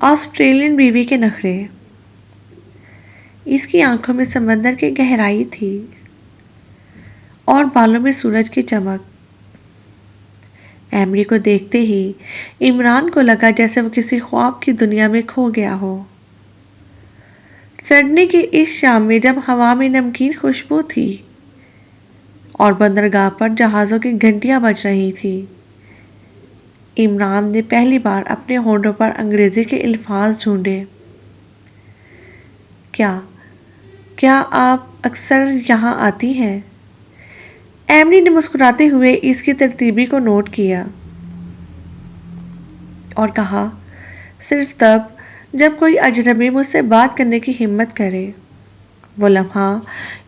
Australian بیوی کے نخرے۔ اس کی آنکھوں میں سمندر کی گہرائی تھی اور بالوں میں سورج کی چمک۔ ایمری کو دیکھتے ہی عمران کو لگا جیسے وہ کسی خواب کی دنیا میں کھو گیا ہو۔ سڈنی کی اس شام میں جب ہوا میں نمکین خوشبو تھی اور بندرگاہ پر جہازوں کی گھنٹیاں بج رہی تھیں، عمران نے پہلی بار اپنے ہونٹوں پر انگریزی کے الفاظ ڈھونڈے۔ کیا آپ اکثر یہاں آتی ہیں؟ ایمری نے مسکراتے ہوئے اس کی ترتیبی کو نوٹ کیا اور کہا، صرف تب جب کوئی اجنبی مجھ سے بات کرنے کی ہمت کرے۔ وہ لمحہ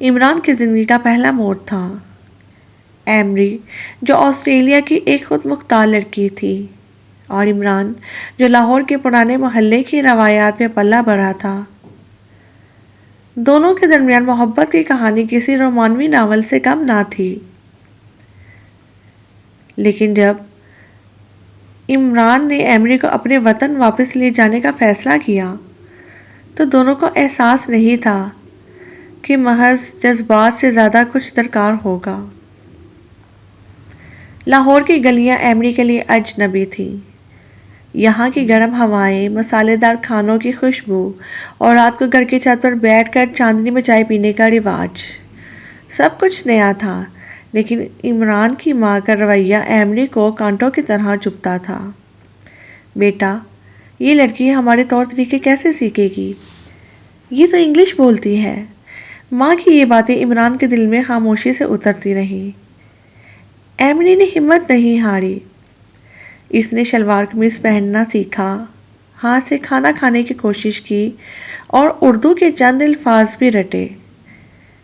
عمران کی زندگی کا پہلا موڑ تھا۔ ایمری جو آسٹریلیا کی ایک خود مختار لڑکی تھی اور عمران جو لاہور کے پرانے محلے کی روایات میں پلا بڑھا تھا، دونوں کے درمیان محبت کی کہانی کسی رومانوی ناول سے کم نہ تھی۔ لیکن جب عمران نے ایمری کو اپنے وطن واپس لے جانے کا فیصلہ کیا تو دونوں کو احساس نہیں تھا کہ محض جذبات سے زیادہ کچھ درکار ہوگا۔ لاہور کی گلیاں ایمری کے لیے اجنبی تھیں۔ یہاں کی گرم ہوائیں، مسالے دار کھانوں کی خوشبو اور رات کو گھر کی چھت پر بیٹھ کر چاندنی میں چائے پینے کا رواج، سب کچھ نیا تھا۔ لیکن عمران کی ماں کا رویہ ایمری کو کانٹوں کی طرح چبھتا تھا۔ بیٹا، یہ لڑکی ہمارے طور طریقے کیسے سیکھے گی؟ یہ تو انگلش بولتی ہے۔ ماں کی یہ باتیں عمران کے دل میں خاموشی سے اترتی رہیں۔ ایمری نے ہمت نہیں ہاری۔ اس نے شلوار قمیص پہننا سیکھا، ہاتھ سے کھانا کھانے کی کوشش کی اور اردو کے چند الفاظ بھی رٹے۔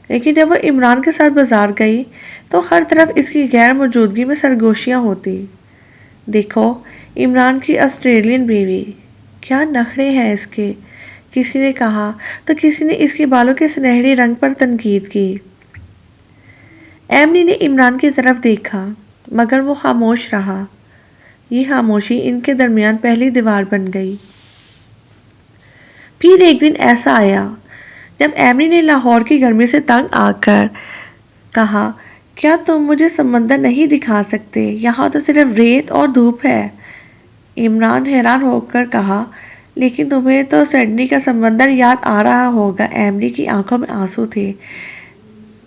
لیکن جب وہ عمران کے ساتھ بازار گئی تو ہر طرف اس کی غیر موجودگی میں سرگوشیاں ہوتی۔ دیکھو عمران کی آسٹریلین بیوی، کیا نخرے ہیں اس کے، کسی نے کہا تو کسی نے اس کے بالوں کے سنہری رنگ پر تنقید کی۔ ایمری نے عمران کی طرف دیکھا مگر وہ خاموش رہا۔ یہ خاموشی ان کے درمیان پہلی دیوار بن گئی۔ پھر ایک دن ایسا آیا جب ایمری نے لاہور کی گرمی سے تنگ آ کر کہا، کیا تم مجھے سمندر نہیں دکھا سکتے؟ یہاں تو صرف ریت اور دھوپ ہے۔ عمران حیران ہو کر کہا، لیکن تمہیں تو سڈنی کا سمندر یاد آ رہا ہوگا۔ ایمری کی آنکھوں میں آنسو تھے۔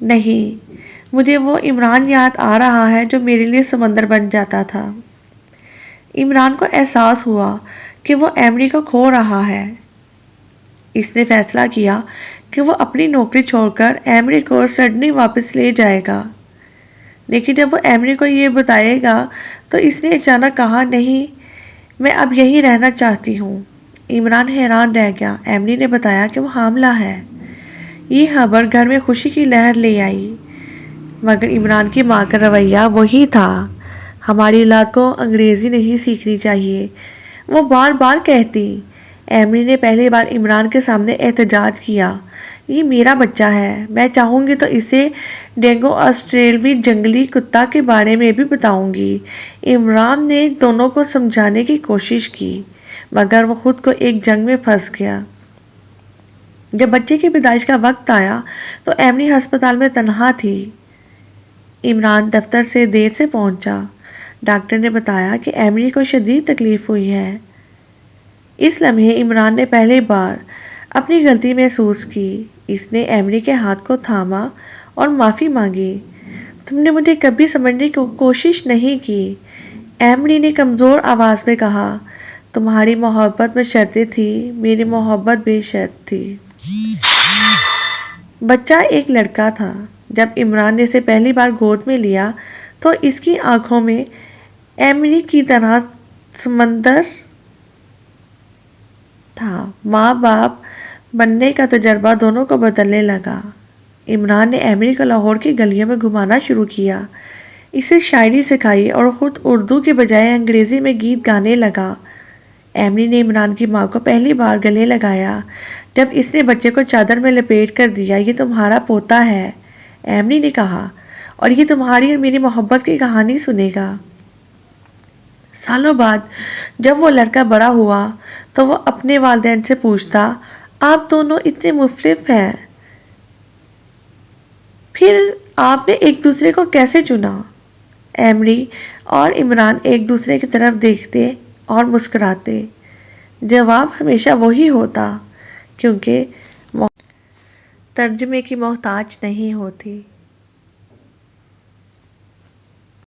نہیں، مجھے وہ عمران یاد آ رہا ہے جو میرے لیے سمندر بن جاتا تھا۔ عمران کو احساس ہوا کہ وہ ایمری کو کھو رہا ہے۔ اس نے فیصلہ کیا کہ وہ اپنی نوکری چھوڑ کر ایمری کو سڈنی واپس لے جائے گا۔ لیکن جب وہ ایمری کو یہ بتائے گا تو اس نے اچانک کہا، نہیں، میں اب یہیں رہنا چاہتی ہوں۔ عمران حیران رہ گیا۔ ایمری نے بتایا کہ وہ حاملہ ہے۔ یہ خبر گھر میں خوشی کی لہر لے آئی، مگر عمران کی ماں کا رویہ وہی تھا۔ ہماری اولاد کو انگریزی نہیں سیکھنی چاہیے، وہ بار بار کہتی۔ ایمری نے پہلی بار عمران کے سامنے احتجاج کیا، یہ میرا بچہ ہے، میں چاہوں گی تو اسے ڈینگو آسٹریلوی جنگلی کتا کے بارے میں بھی بتاؤں گی۔ عمران نے دونوں کو سمجھانے کی کوشش کی مگر وہ خود کو ایک جنگ میں پھنس گیا۔ جب بچے کی پیدائش کا وقت آیا تو ایمری ہسپتال میں تنہا تھی۔ عمران دفتر سے دیر سے پہنچا۔ ڈاکٹر نے بتایا کہ ایمری کو شدید تکلیف ہوئی ہے۔ اس لمحے عمران نے پہلی بار اپنی غلطی محسوس کی۔ اس نے ایمری کے ہاتھ کو تھاما اور معافی مانگی۔ تم نے مجھے کبھی سمجھنے کی کوشش نہیں کی، ایمری نے کمزور آواز میں کہا۔ تمہاری محبت میں شرطیں تھیں، میری محبت بے شرط تھی۔ بچہ ایک لڑکا تھا۔ جب عمران نے اسے پہلی بار گود میں لیا تو اس کی آنکھوں میں ایمری کی طرح سمندر تھا۔ ماں باپ بننے کا تجربہ دونوں کو بدلنے لگا۔ عمران نے ایمری کو لاہور کی گلیوں میں گھمانا شروع کیا، اسے شاعری سکھائی اور خود اردو کے بجائے انگریزی میں گیت گانے لگا۔ ایمری نے عمران کی ماں کو پہلی بار گلے لگایا جب اس نے بچے کو چادر میں لپیٹ کر دیا۔ یہ تمہارا پوتا ہے، ایمری نے کہا، اور یہ تمہاری اور میری محبت کی کہانی سنے گا۔ سالوں بعد جب وہ لڑکا بڑا ہوا تو وہ اپنے والدین سے پوچھتا، آپ دونوں اتنے مختلف ہیں، پھر آپ نے ایک دوسرے کو کیسے چنا؟ ایمری اور عمران ایک دوسرے کی طرف دیکھتے اور مسکراتے۔ جواب ہمیشہ وہی ہوتا، کیونکہ ترجمے کی محتاج نہیں ہوتی۔